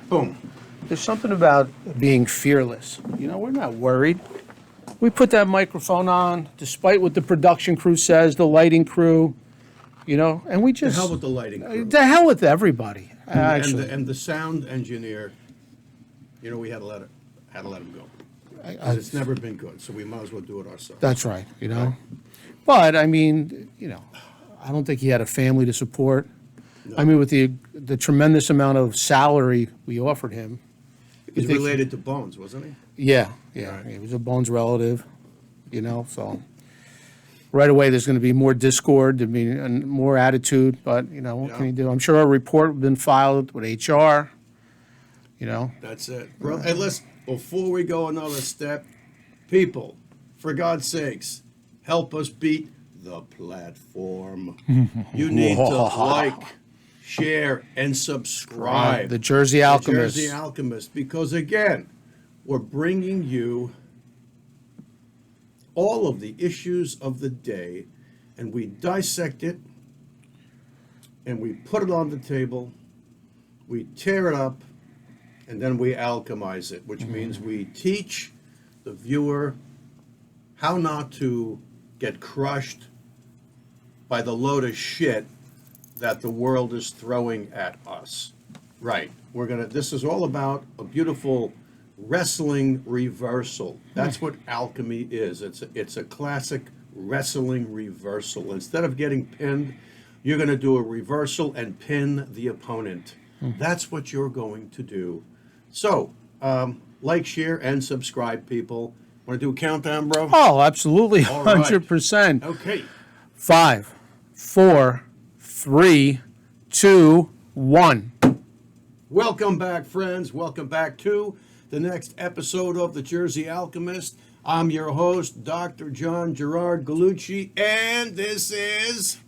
Boom. There's something about being fearless. You know, we're not worried. We put that microphone on, despite what the production crew says, the lighting crew, you know, and we The just... hell with the lighting crew. The hell with everybody, actually. And the sound engineer, you know, we had to let him go. 'Cause it's never been good, so we might as well do it ourselves. That's right, you know. But, I mean, you know, I don't think he had a family to support. No. I mean, with the tremendous amount of salary we offered him. He's related to Bones, wasn't he? Yeah. Right. He was a Bones relative, you know, so right away there's going to be more discord, and more attitude, but, you know, what can you do? I'm sure a report has been filed with HR, you know. That's it. Bro, hey, listen, before we go another step, people, for God's sakes, help us beat the platform. You need to like, share, and subscribe. The Jersey Alchemist. The Jersey Alchemist, because again, we're bringing you all of the issues of the day, and we dissect it, and we put it on the table, we tear it up, and then we alchemize it, which means we teach the viewer how not to get crushed by the load of shit that the world is throwing at us. Right. This is all about a beautiful wrestling reversal. That's what alchemy is. It's a classic wrestling reversal. Instead of getting pinned, you're going to do a reversal and pin the opponent. That's what you're going to do. So, like, share, and subscribe, people. Want to do a countdown, bro? Oh, absolutely, All right. 100%. Okay. 5, 4, 3, 2, 1. Welcome back, friends. Welcome back to the next episode of The Jersey Alchemist. I'm your host, Dr. John Gerard Gallucci, and this is...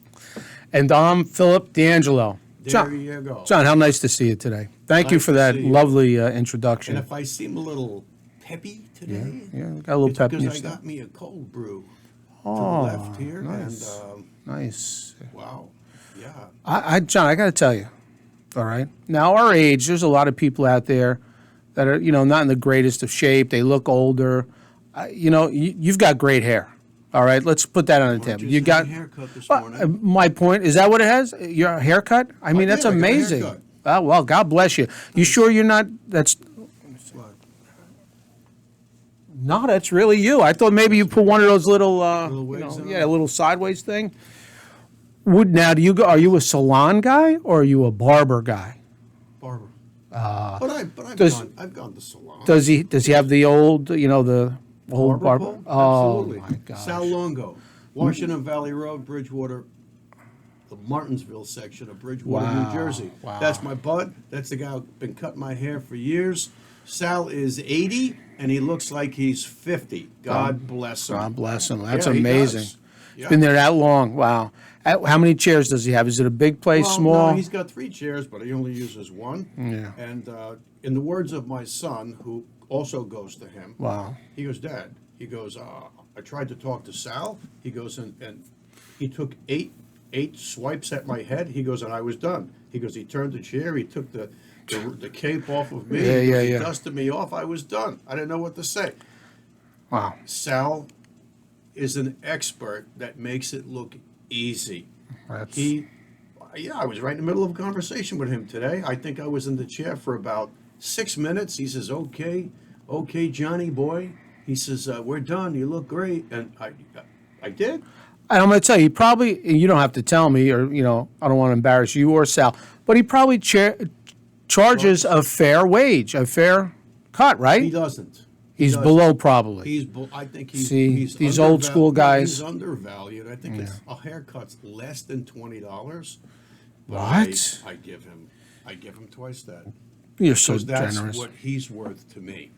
And I'm Philip D'Angelo. There you go. John, how nice to see you today. Thank you Nice for to that see you. lovely introduction. And if I seem a little peppy today, Yeah, got a little it's pep in because your I step. got me a cold brew to the Oh, left here. nice. And, Nice. wow, yeah. John, I got to tell you, all right? Now, our age, there's a lot of people out there that are, you know, not in the greatest of shape. They look older. You know, you've got great hair. All right, let's put that on the table. Just You had got a haircut this morning. my point. Is that what it has? Your haircut? I mean, that's did. I got a amazing. haircut. Oh, well, God bless you. You sure you're not? That's What? no, that's really you. I thought maybe you put one of those little, Little you wigs know, on? yeah, a little sideways thing. Now, do you go? Are you a salon guy or are you a barber guy? Barber. But I've does- gone to salon. Does he have the old, you know, the old barber? pole? Oh Absolutely. my gosh. Sal Longo, Washington Valley Road, Bridgewater, the Martinsville section of Bridgewater, Wow, New Jersey. wow. That's my bud. That's the guy who's been cutting my hair for years. Sal is 80, and he looks like he's 50. God bless him. God bless him. That's Yeah, he amazing. does. He's Yeah. been there that long. Wow. How many chairs does he have? Is it a big place, Well, small? No, he's got 3 chairs, but he only uses one. Yeah. And in the words of my son, who also goes to him, Wow. he goes, Dad, he goes, I tried to talk to Sal. He goes, and he took eight swipes at my head. He goes, and I was done. He goes, he turned the chair. He took the cape off of me. Yeah, He goes, yeah, he yeah. dusted me off. I was done. I didn't know what to say. Wow. Sal is an expert that makes it look easy. That's, I was right in the middle of a conversation with him today. I think I was in the chair for about 6 minutes. He says, okay, Johnny boy. He says, we're done. You look great. And I did. and I'm going to tell you, he probably, you don't have to tell me, or, you know, I don't want to embarrass you or Sal, but he probably charges a fair wage, a fair cut, right? He doesn't. He's doesn't. below probably. I think he's See, he's these old school guys. He's undervalued. I think a haircut's less than $20. But What? I give him twice that. You're so Because that's generous. what he's worth to me.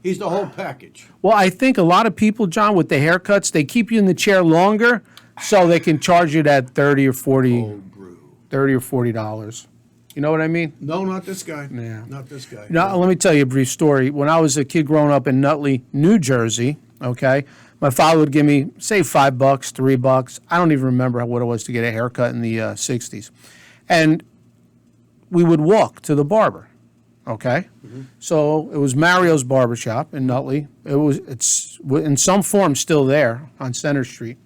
He's the whole package. Well, I think a lot of people, John, with the haircuts, they keep you in the chair longer so they can charge you that 30 or 40, Cold brew. $30 or $40. You know what I mean? No, not this guy. Yeah. Not this guy. Now, let me tell you a brief story. When I was a kid growing up in Nutley, New Jersey, okay, my father would give me, say, $5, $3. I don't even remember what it was to get a haircut in the 60s. And we would walk to the barber. Okay, so it was Mario's barbershop in Nutley. It's in some form still there on Center Street,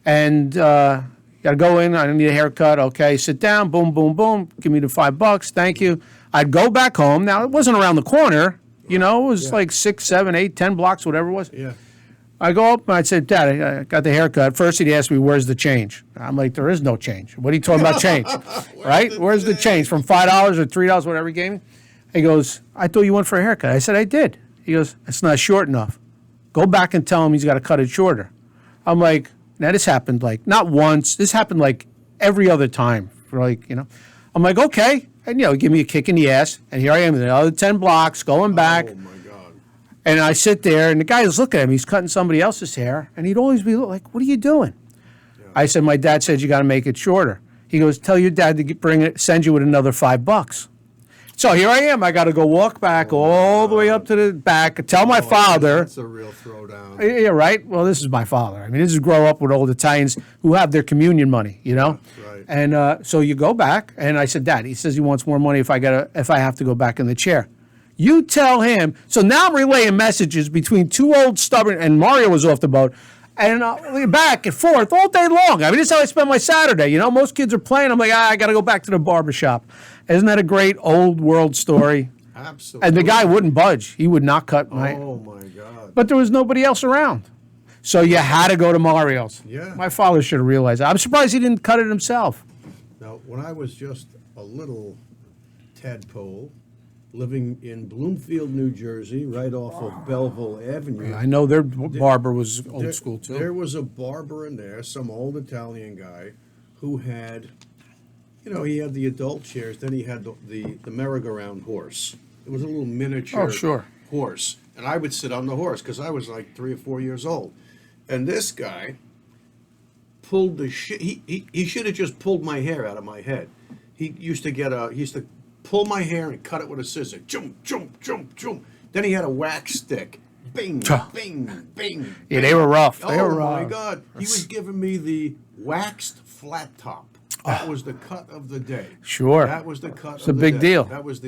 and got to go in. I need a haircut. Okay, sit down. Boom, boom, boom. Give me the $5. Thank you. I'd go back home. Now it wasn't around the corner. You know, it was like 6, 7, 8, 10 blocks, whatever it was. Yeah. I go up and I said, Dad, I got the haircut. First, he'd ask me, where's the change? I'm like, there is no change. What are you talking about change? Right? Where's the change? From $5 or $3, whatever he gave me? He goes, I thought you went for a haircut. I said, I did. He goes, it's not short enough. Go back and tell him he's got to cut it shorter. I'm like, now this happened like, not once. This happened like every other time. For like, you know. I'm like, okay. And, you know, give me a kick in the ass. And here I am, the other 10 blocks, going back. Oh, my God. And I sit there, and the guy is looking at him. He's cutting somebody else's hair, and he'd always be like, what are you doing? Yeah. I said, my dad said you got to make it shorter. He goes, tell your dad to send you with another $5. So here I am. I got to go walk back all the way up to the back, tell my father. That's a real throwdown. Yeah, right? Well, this is my father. I mean, this is grow up with old Italians who have their communion money, you know? Right. And so you go back, and I said, Dad, he says he wants more money if I have to go back in the chair. You tell him. So now I'm relaying messages between two old stubborn, and Mario was off the boat, and back and forth all day long. I mean, this is how I spend my Saturday. You know, most kids are playing. I'm like, I got to go back to the barbershop. Isn't that a great old world story? Absolutely. And the guy wouldn't budge. He would not cut my. Oh, my God. But there was nobody else around. So you had to go to Mario's. Yeah. My father should have realized that. I'm surprised he didn't cut it himself. Now, when I was just a little tadpole, living in Bloomfield, New Jersey, right off of Belleville Avenue. I know their barber was old school, too. There was a barber in there, some old Italian guy, who had, you know, he had the adult chairs, then he had the merry-go-round horse. It was a little miniature horse. And I would sit on the horse because I was like 3 or 4 years old. And this guy pulled the shit. He should have just pulled my hair out of my head. He used to pull my hair and cut it with a scissor. Jump, jump, jump, jump. Then he had a wax stick. Bing, bing, bing. Yeah, they were rough. They were rough. Oh, rough. my God. He was giving me the waxed flat top. That was the cut of the day. Sure. That was the cut of the day. It's a big deal. That was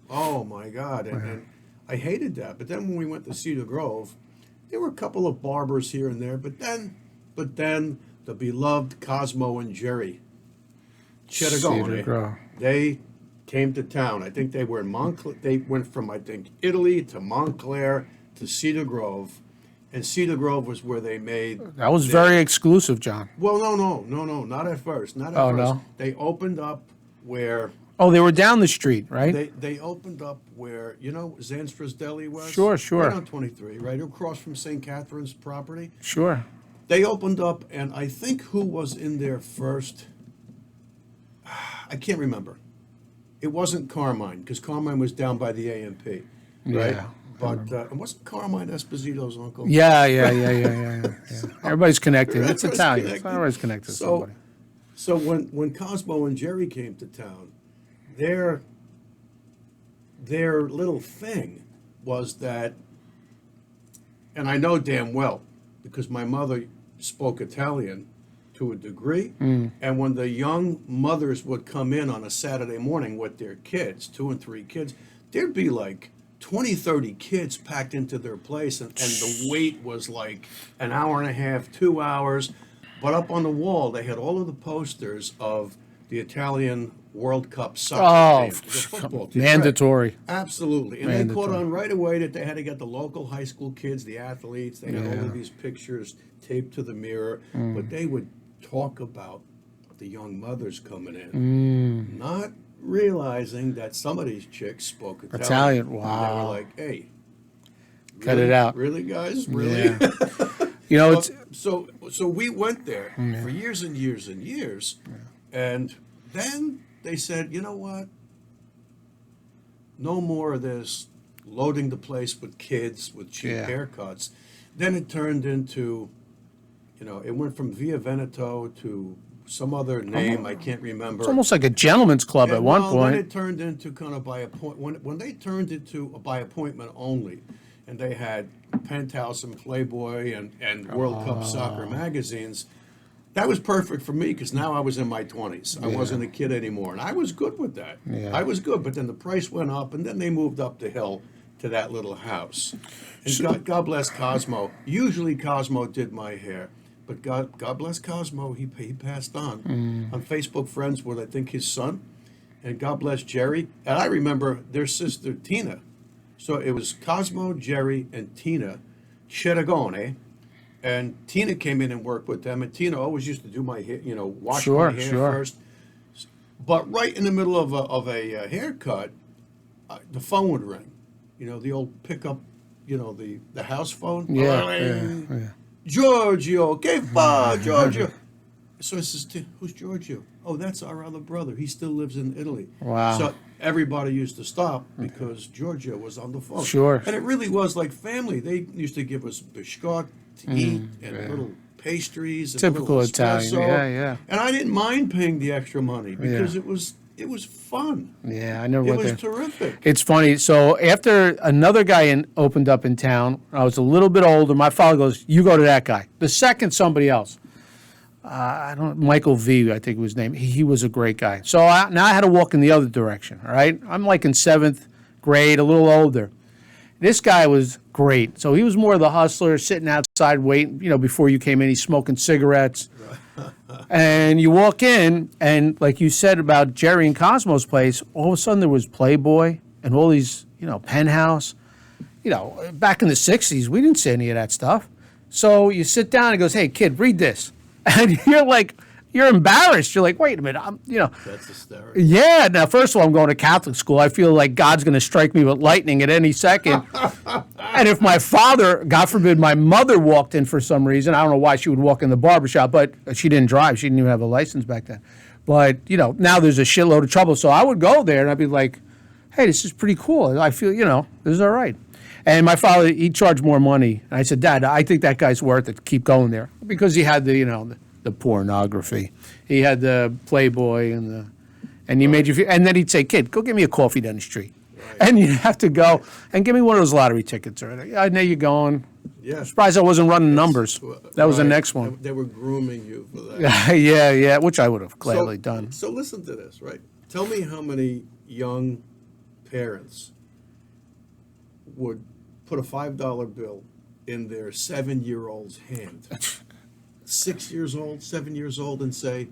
oh, my God. And I hated that. But then when we went to Cedar Grove, there were a couple of barbers here and there. But then the beloved Cosmo and Jerry Cedar Grove. They came to town. I think they were in Montclair. They went from, I think, Italy to Montclair to Cedar Grove. And Cedar Grove was where they made... That was very exclusive, John. Well, no, not at first. Not at first. No? They opened up where... Oh, they were down the street, right? They opened up where, you know, Zanstra's Deli was? Sure. Right on 23, right across from St. Catherine's property. Sure. They opened up, and I think who was in there first... I can't remember. It wasn't Carmine, because Carmine was down by the AMP, right? Yeah. But it wasn't Carmine Esposito's uncle. Yeah. Everybody's connected. It's Everybody's Italian. connected. Everybody's connected to somebody. So when Cosmo and Jerry came to town, their little thing was that, and I know damn well, because my mother spoke Italian to a degree, and when the young mothers would come in on a Saturday morning with their kids, 2 and 3 kids, there'd be like 20, 30 kids packed into their place, and the wait was like an hour and a half, 2 hours. But up on the wall, they had all of the posters of the Italian World Cup soccer team, the football team. Mandatory. Right. Absolutely. And Mandatory. they caught on right away that they had to get the local high school kids, the athletes. They had all of these pictures taped to the mirror. But they would talk about the young mothers coming in, not realizing that some of these chicks spoke Italian. Wow. And they were like, hey, Cut it out. Really, guys? Really? Yeah. You know, it's So we went there for years and years and years, and then they said, you know what? No more of this loading the place with kids with cheap haircuts. Then it turned into, it went from Via Veneto to some other name I can't remember. it's almost like a gentleman's club at one point. Then it turned into kind of by appointment. When they turned it to by appointment only, and they had Penthouse and Playboy and World Cup soccer magazines, that was perfect for me because now I was in my 20s. I Yeah. wasn't a kid anymore, and I was good with that. Yeah. I was good, but then the price went up, and then they moved up the hill to that little house. And God bless Cosmo. Usually Cosmo did my hair, but God bless Cosmo. He passed on. I'm Facebook friends with I think his son, and God bless Jerry. And I remember their sister Tina. So it was Cosmo, Jerry, and Tina Cheragone. And Tina came in and worked with them. And Tina always used to do my hair, wash Sure, my hair sure. first. But right in the middle of a haircut, the phone would ring. The old pickup, the house phone. Yeah, Ring. yeah, yeah. Giorgio, que fa, Giorgio? So I says, who's Giorgio? Oh, that's our other brother. He still lives in Italy. Wow. So everybody used to stop because Giorgio was on the phone. Sure. And it really was like family. They used to give us biscotti to eat and yeah. little pastries. And Typical little Italian. espresso. Yeah, yeah. And I didn't mind paying the extra money because Yeah. it was fun. Yeah, I never It went was there. terrific. It's funny. So after another guy opened up in town, I was a little bit older. My father goes, "You go to that guy." The second, somebody else. I don't. Michael V. I think was his name. He was a great guy. So now I had to walk in the other direction. All right. I'm like in 7th grade, a little older. This guy was great. So he was more of the hustler, sitting outside waiting. Before you came in, he's smoking cigarettes. And you walk in, and like you said about Jerry and Cosmo's place, all of a sudden there was Playboy and all these, Penthouse. Back in the 60s, we didn't see any of that stuff. So you sit down and he goes, "Hey, kid, read this." And you're embarrassed. You're like, "Wait a minute, That's hysterical. yeah." Now, first of all, I'm going to Catholic school. I feel like God's going to strike me with lightning at any second. And if my father, God forbid, my mother walked in for some reason, I don't know why she would walk in the barbershop, but she didn't drive. She didn't even have a license back then. But, now there's a shitload of trouble. So I would go there and I'd be like, "Hey, this is pretty cool. I feel, this is all right." And my father, he charged more money. And I said, "Dad, I think that guy's worth it. Keep going there." Because he had the pornography. He had the Playboy and he made you feel, and then he'd say, "Kid, go get me a coffee down the street." Right. And you'd have to go and give me one of those lottery tickets. Or I know you're going. Yeah. I'm surprised I wasn't running numbers. That was the next one. They were grooming you for that. Yeah, which I would have gladly done. So listen to this, right? Tell me how many young parents would put a $5 bill in their 7-year-old's hand, 6 years old, 7 years old, and say,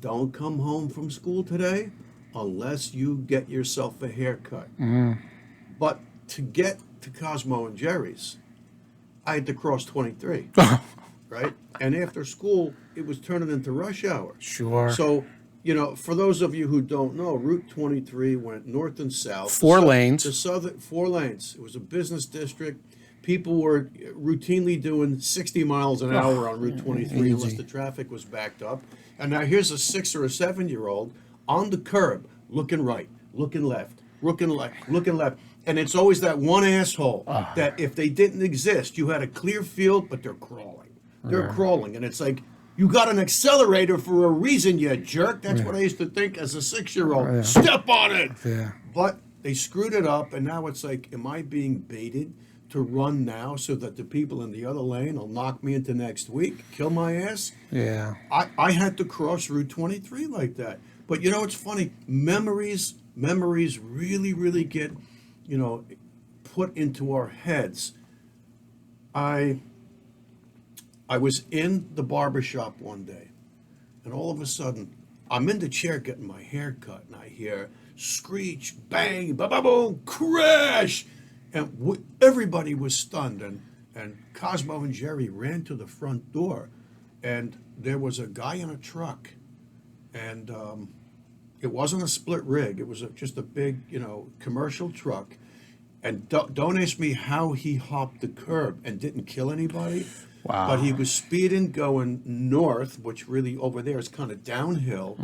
"Don't come home from school today unless you get yourself a haircut." But to get to Cosmo and Jerry's, I had to cross 23, right? And after school, it was turning into rush hour. Sure. So, for those of you who don't know, Route 23 went north and south. Four lanes. The southern 4 lanes. It was a business district. People were routinely doing 60 miles an hour on Route 23 unless easy. the traffic was backed up. And now here's a 6 or a 7-year-old on the curb, looking right, looking left, looking left. And it's always that one asshole that if they didn't exist, you had a clear field, but they're crawling. They're crawling. And it's like, you got an accelerator for a reason, you jerk. That's what I used to think as a 6-year-old. Step on it. Yeah. But they screwed it up, and now it's like, am I being baited to run now so that the people in the other lane will knock me into next week, kill my ass? Yeah. I had to cross Route 23 like that. But it's funny. Memories really, really get, put into our heads. I was in the barber shop one day, and all of a sudden, I'm in the chair getting my hair cut, and I hear screech, bang, ba-ba-boom, crash, and everybody was stunned, and Cosmo and Jerry ran to the front door, and there was a guy in a truck, and it wasn't a split rig, it was just a big, commercial truck, and don't ask me how he hopped the curb and didn't kill anybody. Wow. But he was speeding going north, which really over there is kind of downhill.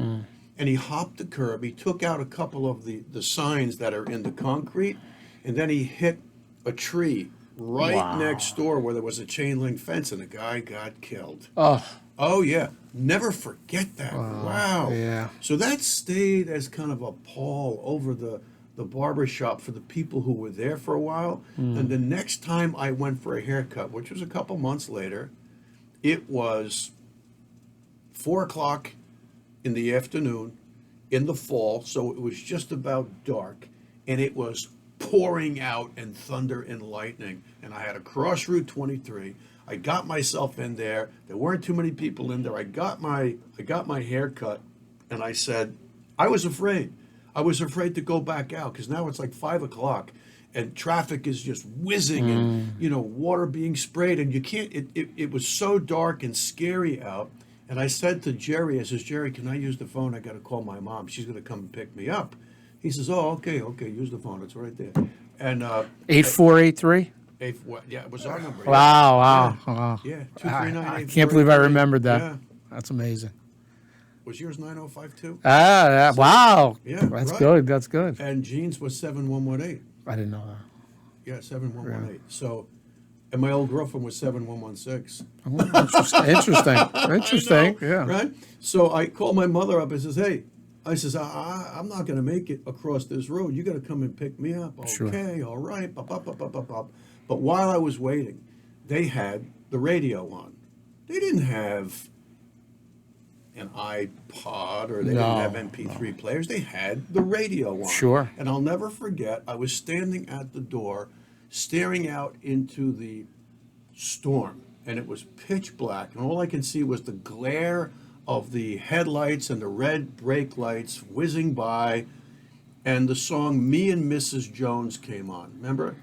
And he hopped the curb. He took out a couple of the signs that are in the concrete. And then he hit a tree right next door where there was a chain link fence. And the guy got killed. Oh, yeah. Never forget that. Wow. Yeah. So that stayed as kind of a pall over the barber shop for the people who were there for a while. And the next time I went for a haircut, which was a couple months later, It was 4 o'clock in the afternoon in the fall, so it was just about dark, and it was pouring out in thunder and lightning. And I had to cross Route 23. I got myself in there. There weren't too many people in there. I got my hair cut, and I said, I was afraid. I was afraid to go back out because now it's like 5 o'clock. And traffic is just whizzing and, water being sprayed. And you can't, it was so dark and scary out. And I said to Jerry, I says, Jerry, can I use the phone? I got to call my mom. She's going to come and pick me up. He says, oh, okay, use the phone. It's right there. And 8483? Yeah, it was our number. Wow. Yeah, I can't believe I remembered that. Yeah. That's amazing. Was yours 9052? Wow. Yeah, That's right. good. That's good. And Jean's was 7118. I didn't know that. Yeah, 7118. So, and my old girlfriend was 7116. Interesting. I know, Yeah. Right? So I called my mother up and says, hey, I'm not going to make it across this road. You got to come and pick me up. Sure. Okay, all right. Bop, bop, bop, bop, bop, bop. But while I was waiting, they had the radio on. They didn't have an iPod or they didn't have MP3 players. They had the radio on. Sure. And I'll never forget, I was standing at the door, staring out into the storm, and it was pitch black, and all I could see was the glare of the headlights and the red brake lights whizzing by, and the song Me and Mrs. Jones came on. Remember?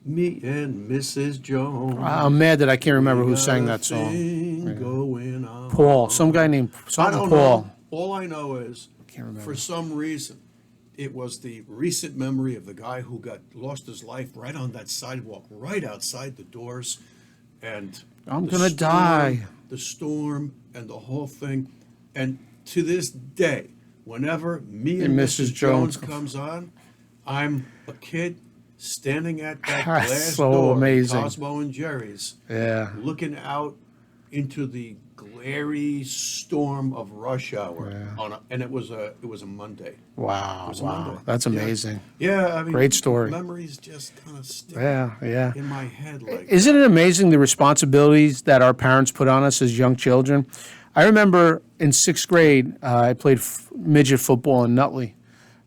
Me and Mrs. Jones. I'm mad that I can't remember We who got sang a that song. thing going on. Paul. Some guy named I don't Paul. know. All I know is, Can't remember. for some reason, it was the recent memory of the guy who lost his life right on that sidewalk, right outside the doors, and I'm the gonna storm- die. The storm and the whole thing, and to this day, whenever Me and Mrs. Jones comes on, I'm a kid standing at that That's glass so door, amazing. Cosmo and Jerry's, Yeah. looking out into the glary storm of rush hour Yeah. and it was a Monday. Wow. was a Wow. Monday. That's Yeah. amazing. Yeah, I mean, Great story. Memories just kind of stick Yeah. in my head like Isn't it amazing the responsibilities that our parents put on us as young children? I remember in sixth grade, I played midget football in Nutley.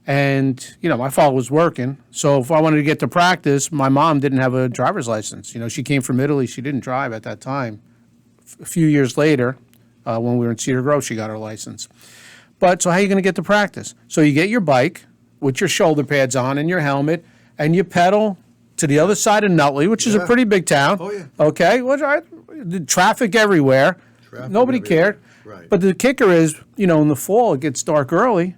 And, my father was working. So if I wanted to get to practice, my mom didn't have a driver's license. She came from Italy. She didn't drive at that time. A few years later, when we were in Cedar Grove, she got her license. But so how are you going to get to practice? So you get your bike with your shoulder pads on and your helmet, and you pedal to the other side of Nutley, which is a Yeah. pretty big town. Oh, yeah. Okay, well, the traffic everywhere. Traffic Nobody everywhere. cared. Right. But the kicker is, in the fall, it gets dark early.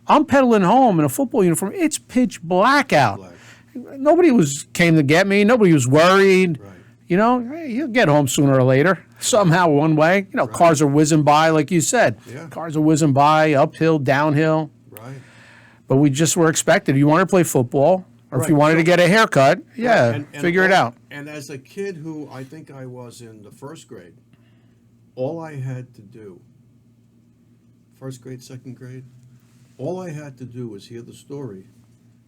I'm pedaling home in a football uniform. It's pitch black out. Black. Nobody came to get me. Nobody was worried. Right. Hey, you'll get home sooner or later, somehow, one way. Cars are whizzing by, like you said. Yeah. Cars are whizzing by, uphill, downhill. Right. But we just were expected. If you wanted to play football, or if you Right. wanted to get a haircut, And figure it out. And as a kid who I think I was in the first grade, all I had to do, first grade, second grade, all I had to do was hear the story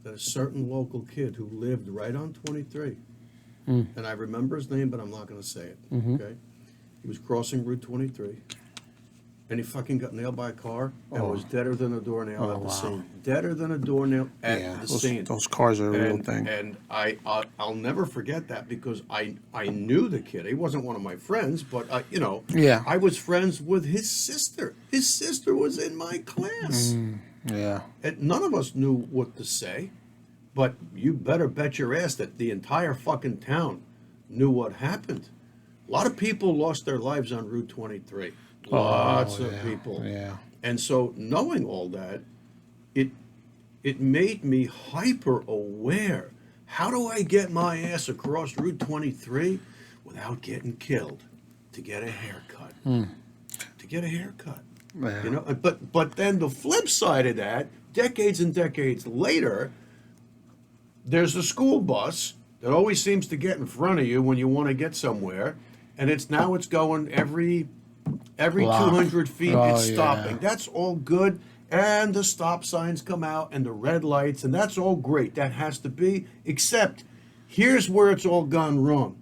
that a certain local kid who lived right on 23, and I remember his name, but I'm not going to say it, okay? He was crossing Route 23, and he fucking got nailed by a car and was deader than a doornail at the scene. Deader than a doornail at the scene. Those cars are a real And, thing. and I'll never forget that because I knew the kid. He wasn't one of my friends, but Yeah. I was friends with his sister. His sister was in my class. Yeah. And none of us knew what to say, but you better bet your ass that the entire fucking town knew what happened. A lot of people lost their lives on Route 23. Lots of people. Yeah. And so knowing all that, it made me hyper aware. How do I get my ass across Route 23 without getting killed? To get a haircut. To get a haircut. Yeah. But then the flip side of that, decades and decades later, there's a school bus that always seems to get in front of you when you want to get somewhere, and it's going every Block. 200 feet, Oh, it's stopping. yeah. That's all good, and the stop signs come out and the red lights, and that's all great. That has to be, except here's where it's all gone wrong.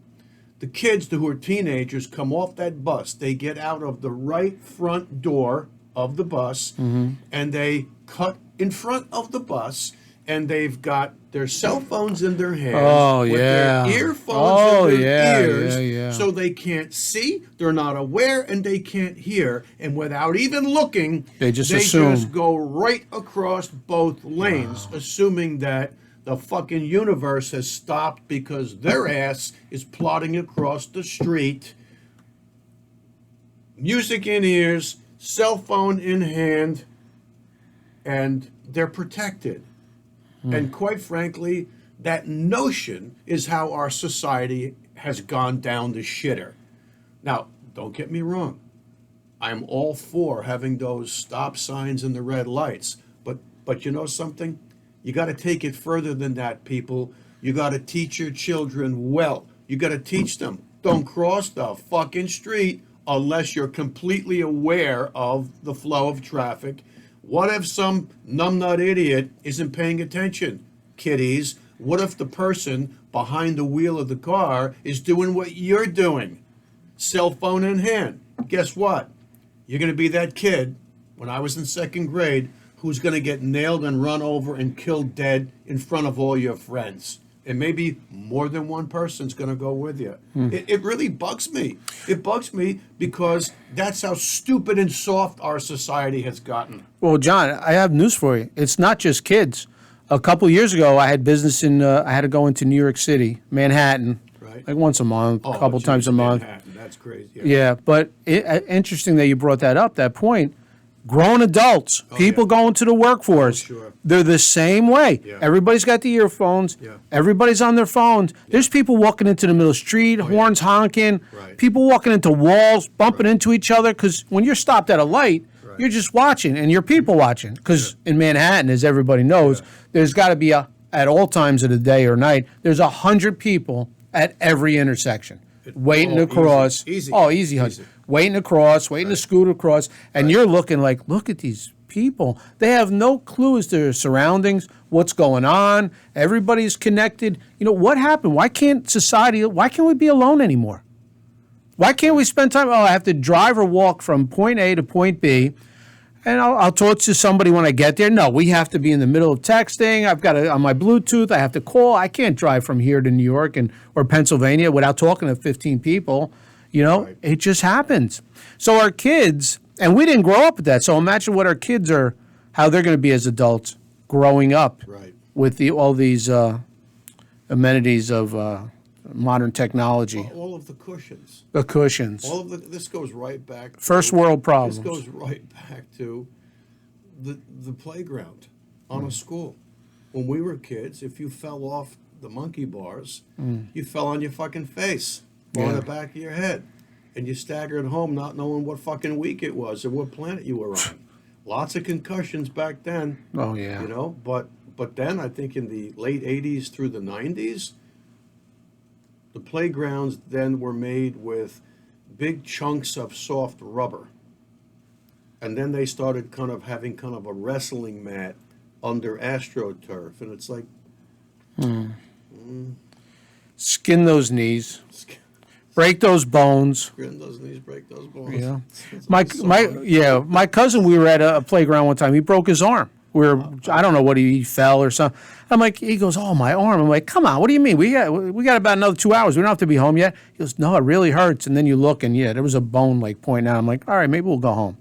The kids who are teenagers come off that bus. They get out of the right front door of the bus, and they cut in front of the bus, and they've got their cell phones in their hands with their earphones in their ears, so they can't see, they're not aware, and they can't hear. And without even looking, they just go right across both lanes, assuming that the fucking universe has stopped because their ass is plodding across the street, music in ears, cell phone in hand, and they're protected. And quite frankly, that notion is how our society has gone down the shitter. Now, don't get me wrong. I'm all for having those stop signs and the red lights. But you know something? You got to take it further than that, people. You got to teach your children well. You got to teach them, don't cross the fucking street unless you're completely aware of the flow of traffic. What if some numbnut idiot isn't paying attention, kiddies? What if the person behind the wheel of the car is doing what you're doing? Cell phone in hand. Guess what? You're going to be that kid, when I was in second grade, who's going to get nailed and run over and killed dead in front of all your friends. And maybe more than one person's going to go with you. It really bugs me. It bugs me because that's how stupid and soft our society has gotten. Well, John, I have news for you. It's not just kids. A couple years ago, I had business I had to go into New York City, Manhattan, like once a month, a couple times a month. Manhattan. That's crazy. Yeah, but interesting that you brought that up, that point. Grown adults, people going to the workforce, they're the same way. Everybody's got the earphones. Everybody's on their phones. There's people walking into the middle of the street, horns honking, people walking into walls, bumping into each other, because when you're stopped at a light, you're just watching, and you're people watching. Because in Manhattan, as everybody knows, there's got to be, at all times of the day or night, there's 100 people at every intersection. Waiting to cross. Easy. Waiting to cross, waiting to scoot across. And you're looking like, look at these people. They have no clue as to their surroundings, what's going on. Everybody's connected. You know, what happened? Why can't we be alone anymore? Why can't we spend time? Oh, I have to drive or walk from point A to point B, and I'll talk to somebody when I get there. No, we have to be in the middle of texting. I've got on my Bluetooth. I have to call. I can't drive from here to New York or Pennsylvania without talking to 15 people. You know, It just happens. So our kids, and we didn't grow up with that. So imagine what our kids how they're going to be as adults growing up with all these amenities of modern technology. All of the cushions. The cushions. This goes right back to first world problems. This goes right back to the playground on a school. When we were kids, if you fell off the monkey bars, you fell on your fucking face or on the back of your head. And you staggered home not knowing what fucking week it was or what planet you were on. Lots of concussions back then. Oh, yeah. You know, but then I think in the late 80s through the 90s, the playgrounds then were made with big chunks of soft rubber. And then they started having a wrestling mat under AstroTurf. And it's like... Skin those knees. Break those bones. Skin those knees, break those bones. Yeah. My cousin, we were at a playground one time. He broke his arm. I don't know what he fell or something. I'm like, he goes, oh, my arm. I'm like, come on, what do you mean? We got about another 2 hours. We don't have to be home yet. He goes, no, it really hurts. And then you look, and there was a bone pointing out. I'm like, all right, maybe we'll go home.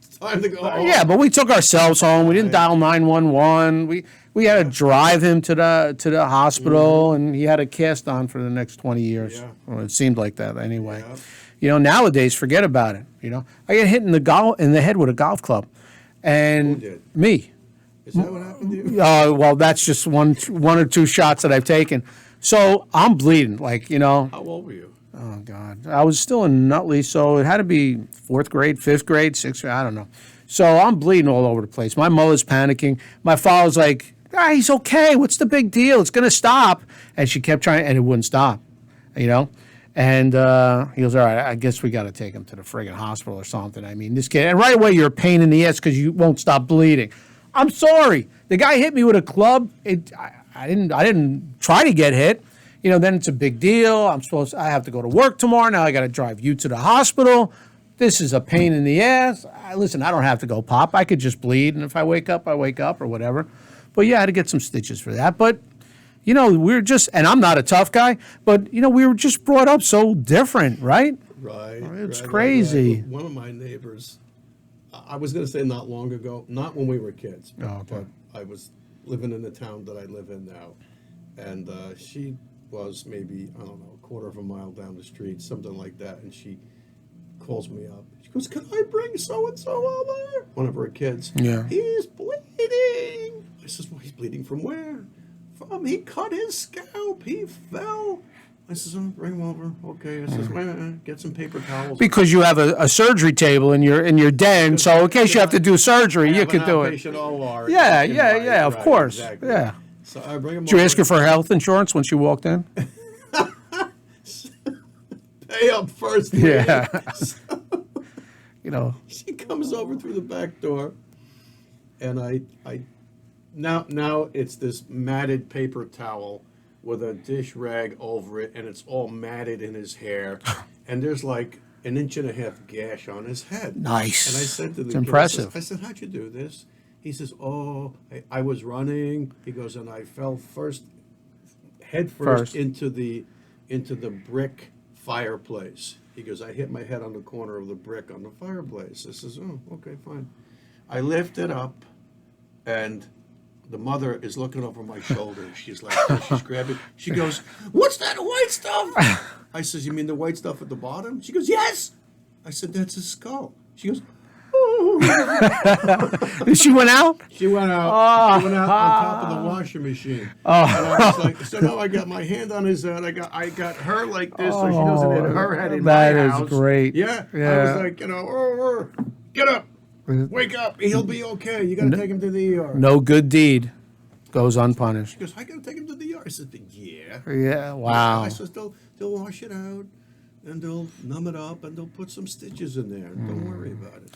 It's time to go home. Yeah, but we took ourselves home. We didn't dial 911. We had to drive him to the hospital, and he had a cast on for the next 20 years. Yeah. Well, it seemed like that anyway. Yeah. You know, nowadays, forget about it. You know, I get hit in the head with a golf club. And who did? Me. Is that what happened to you? Well, that's just one or two shots that I've taken. So I'm bleeding, How old were you? Oh, God. I was still in Nutley, so it had to be 4th grade, 5th grade, 6th grade, I don't know. So I'm bleeding all over the place. My mother's panicking. My father's like, he's okay. What's the big deal? It's going to stop. And she kept trying, and it wouldn't stop, And he goes, all right, I guess we got to take him to the friggin' hospital or something. I mean, this kid, and right away you're a pain in the ass because you won't stop bleeding. I'm sorry. The guy hit me with a club. I didn't try to get hit. then it's a big deal. I have to go to work tomorrow. Now I got to drive you to the hospital. This is a pain in the ass. Listen, I don't have to go pop. I could just bleed. And if I wake up, I wake up or whatever. But yeah, I had to get some stitches for that. But, we're just, and I'm not a tough guy, but, we were just brought up so different, right? Right. It's crazy. Right. One of my neighbors, I was going to say not long ago, not when we were kids, but I was living in the town that I live in now. And she was maybe, I don't know, a quarter of a mile down the street, something like that. And she calls me up. She goes, "Can I bring so-and-so over?" One of her kids. Yeah. "He's bleeding." I says, "Well, he's bleeding from where?" "From, he cut his scalp. He fell." I says, "Bring him over." Okay. I says, "Get some paper towels." Because you have a surgery table in your den, so in case you have to do surgery, you could do it. Outpatient OR. Yeah, of course. Exactly. Yeah. So I bring him Did you over. ask her for health insurance when she walked in? Pay up first. Yeah. She comes over through the back door, and I now it's this matted paper towel with a dish rag over it, and it's all matted in his hair, and there's like an 1.5 inch gash on his head. Nice. And I said to the It's kid, impressive. I said, "How'd you do this?" He says, I was running. He goes, and I fell head first into the brick fireplace. He goes, "I hit my head on the corner of the brick on the fireplace." I says, "Oh, okay, fine." I lift it up, and the mother is looking over my shoulder. She's like, she's grabbing. She goes, "What's that white stuff?" I says, "You mean the white stuff at the bottom?" She goes, "Yes." I said, "That's his skull." She goes, "Oh." She went out? She went out. She went out on top of the washing machine. And I was like, so now I got my hand on his head. I got her like this, so she doesn't hit her head in my house. That is great. Yeah. I was like, get up, wake up. He'll be okay. You got to take him to the ER. No good deed goes unpunished. She goes, "I got to take him to the ER." I said, "Yeah." Yeah, wow. I said, they'll wash it out, and they'll numb it up, and they'll put some stitches in there. Don't worry about it.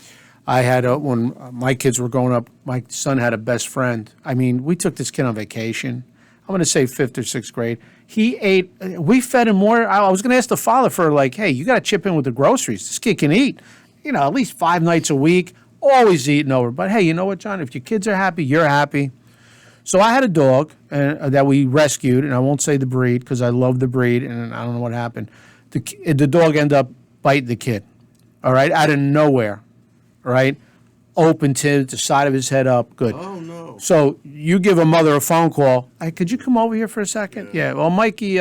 I had when my kids were growing up, my son had a best friend. I mean, we took this kid on vacation. I'm going to say 5th or 6th grade. He ate, we fed him more. I was going to ask the father for like, "Hey, you got to chip in with the groceries. This kid can eat, at least 5 nights a week, always eating over." But hey, you know what, John? If your kids are happy, you're happy. So I had a dog that we rescued, and I won't say the breed because I love the breed, and I don't know what happened. The dog ended up biting the kid, all right, out of nowhere. Right, open to the side of his head up. Good. Oh no. So you give a mother a phone call. "Hey, could you come over here for a second?" Yeah. Well, Mikey,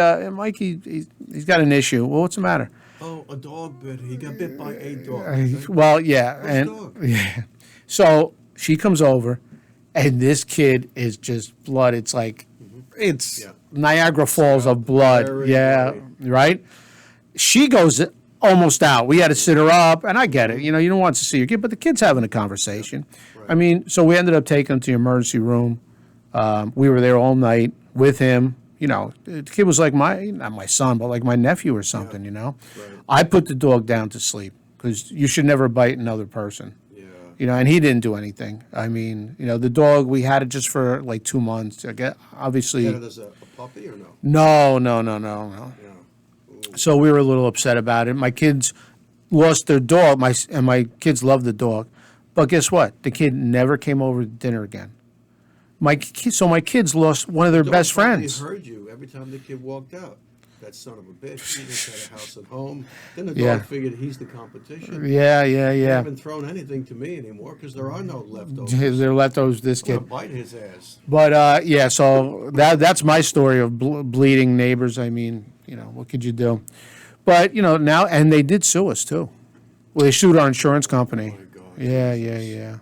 he's got an issue. Well, what's the matter? "Oh, a dog bit. He got bit by a dog." Well, yeah, Whose dog? yeah. So she comes over, and this kid is just blood. It's like it's Niagara Falls of blood. Very Yeah, right. She goes almost out. We had to sit her up, and I get it. You don't want to see your kid, but the kid's having a conversation. Right. I mean, so we ended up taking him to the emergency room. We were there all night with him. The kid was like not my son, but like my nephew or something, Right. I put the dog down to sleep because you should never bite another person. Yeah. And he didn't do anything. I mean, the dog, we had it just for like 2 months. Obviously. You had it as a puppy or no? No. Yeah. So we were a little upset about it. My kids lost their dog, and my kids loved the dog. But guess what? The kid never came over to dinner again. My kids lost one of their best friends. He heard you every time the kid walked out. That son of a bitch. He just had a house at home. Then the dog figured he's the competition. Yeah. They haven't thrown anything to me anymore because there are no leftovers. They're leftovers. This I'm kid. gonna bite his ass. But so that's my story of bleeding neighbors. I mean, what could you do? But now, and they did sue us too. Well, they sued our insurance company. Oh my God. Yeah.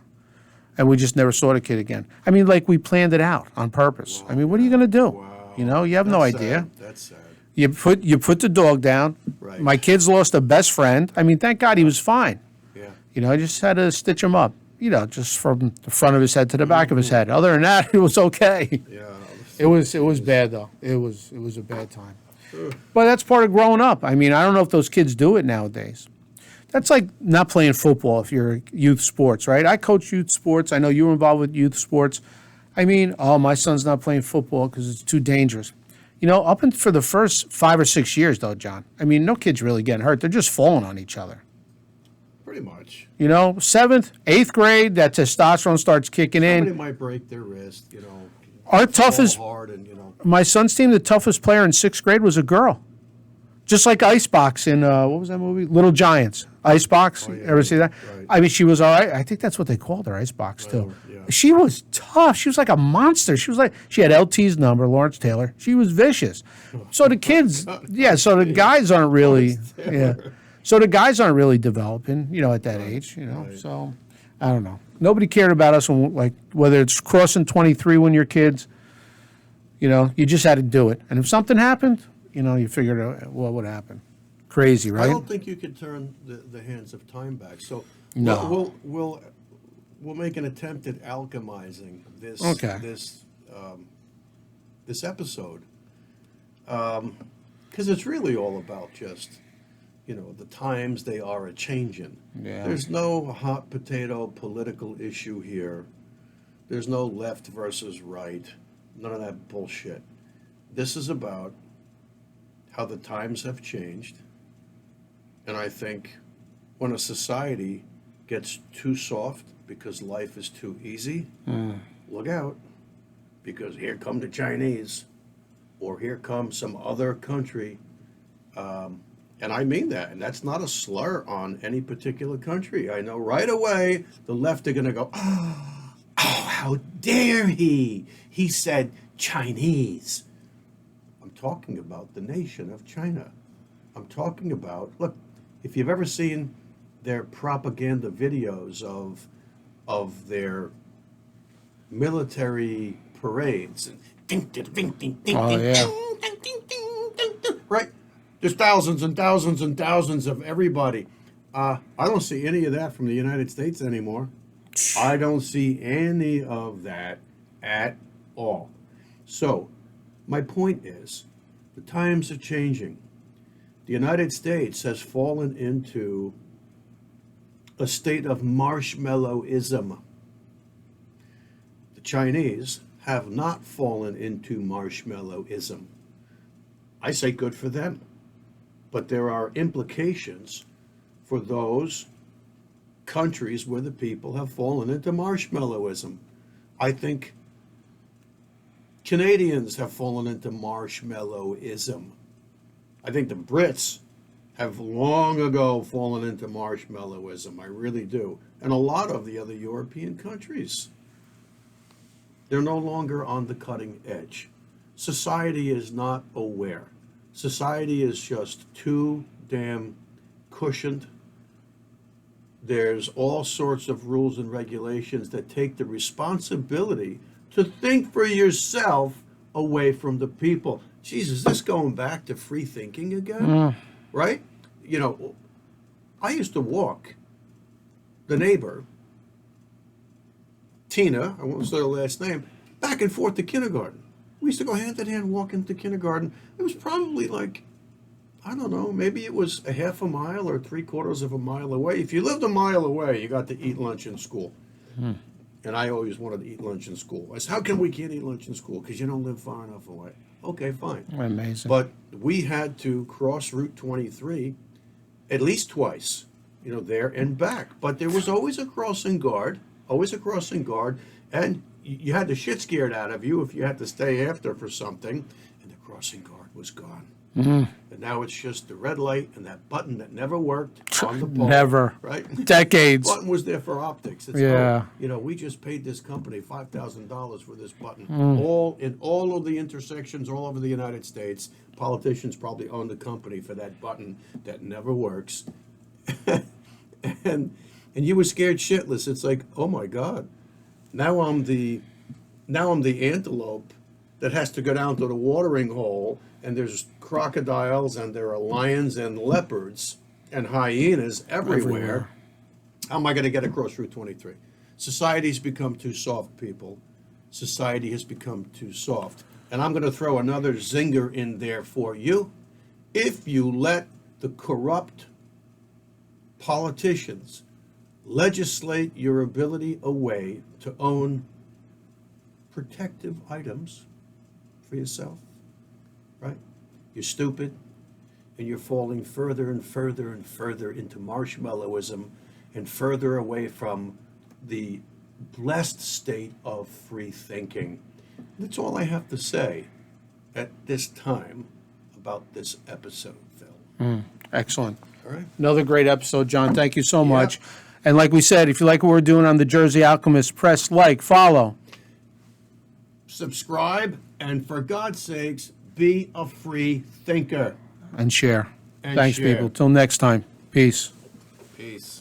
And we just never saw the kid again. I mean, like we planned it out on purpose. Wow. I mean, what are you going to do? Wow. You have no That's idea. sad. That's sad. You put the dog down. Right. My kids lost a best friend. I mean, thank God he was fine. Yeah. I just had to stitch him up. Just from the front of his head to the back of his head. Other than that, it was okay. Yeah. It was bad though. It was a bad time. But that's part of growing up. I mean, I don't know if those kids do it nowadays. That's like not playing football if you're youth sports, right? I coach youth sports. I know you were involved with youth sports. I mean, my son's not playing football because it's too dangerous. up for the first 5 or 6 years, though, John. I mean, no kid's really getting hurt. They're just falling on each other. Pretty much. 7th, 8th grade, that testosterone starts kicking in. Somebody might break their wrist, Our fall toughest, hard and, my son's team, the toughest player in 6th grade was a girl. Just like Icebox in, what was that movie? Little Giants. Icebox. Oh, yeah, Ever see that? right. I mean, she was all right. I think that's what they called her, Icebox, too. yeah. She was tough. She was like a monster. She had LT's number, Lawrence Taylor. She was vicious. So the kids, so the guys aren't really, So the guys aren't really developing, at that age, Right. So I don't know. Nobody cared about us when, whether it's crossing 23 when you're kids, you just had to do it. And if something happened, you figured out what would happen. Crazy, right? I don't think you could turn the hands of time back. So No. we'll make an attempt at alchemizing this this episode, because it's really all about just the times they are a changing. Yeah. There's no hot potato political issue here. There's no left versus right. None of that bullshit. This is about how the times have changed. And I think when a society gets too soft because life is too easy, look out, because here come the Chinese, or here comes some other country. And I mean that, and that's not a slur on any particular country. I know right away the left are going to go, oh, how dare he? He said Chinese. I'm talking about the nation of China. I'm talking about, look, if you've ever seen their propaganda videos of their military parades, and ding, ding, ding, ding, ding, Oh, ding, yeah. ding, ding, ding, ding, ding, ding, right? There's thousands and thousands and thousands of everybody. I don't see any of that from the United States anymore. I don't see any of that at all. So, my point is, the times are changing. The United States has fallen into a state of marshmallowism. The Chinese have not fallen into marshmallowism. I say good for them. But there are implications for those countries where the people have fallen into marshmallowism. I think Canadians have fallen into marshmallowism. I think the Brits have long ago fallen into marshmallowism. I really do. And a lot of the other European countries. They're no longer on the cutting edge. Society is not aware. Society is just too damn cushioned. There's all sorts of rules and regulations that take the responsibility to think for yourself away from the people. Jesus, is this going back to free thinking again? Right? I used to walk the neighbor, Tina, I won't say her last name, back and forth to kindergarten. We used to go hand in hand walking to kindergarten. It was probably I don't know, maybe it was a half a mile or 3/4 of a mile away. If you lived a mile away, you got to eat lunch in school. And I always wanted to eat lunch in school. I said, how come we can't eat lunch in school? Because you don't live far enough away. Okay, fine. Amazing. But we had to cross Route 23 at least twice, there and back. But there was always a crossing guard, and you had the shit scared out of you if you had to stay after for something, and the crossing guard was gone. And now it's just the red light and that button that never worked on the pole. Never. Right? Decades. The button was there for optics. It's, Yeah. we just paid this company $5,000 for this button. All in all of the intersections all over the United States, politicians probably own the company for that button that never works. and you were scared shitless. It's like, oh my God. Now I'm the antelope that has to go down to the watering hole, and there's crocodiles, and there are lions and leopards and hyenas everywhere. How am I going to get across Route 23? Society's become too soft, people. Society has become too soft. And I'm going to throw another zinger in there for you. If you let the corrupt politicians legislate your ability away to own protective items for yourself, right? You're stupid, and you're falling further and further and further into marshmallowism and further away from the blessed state of free thinking. That's all I have to say at this time about this episode, Phil. Excellent. All right? Another great episode, John. Thank you so much. And like we said, if you like what we're doing on the Jersey Alchemist, press like, follow. Subscribe, and for God's sakes, be a free thinker. And share. And Thanks, share. people. Till next time. Peace. Peace.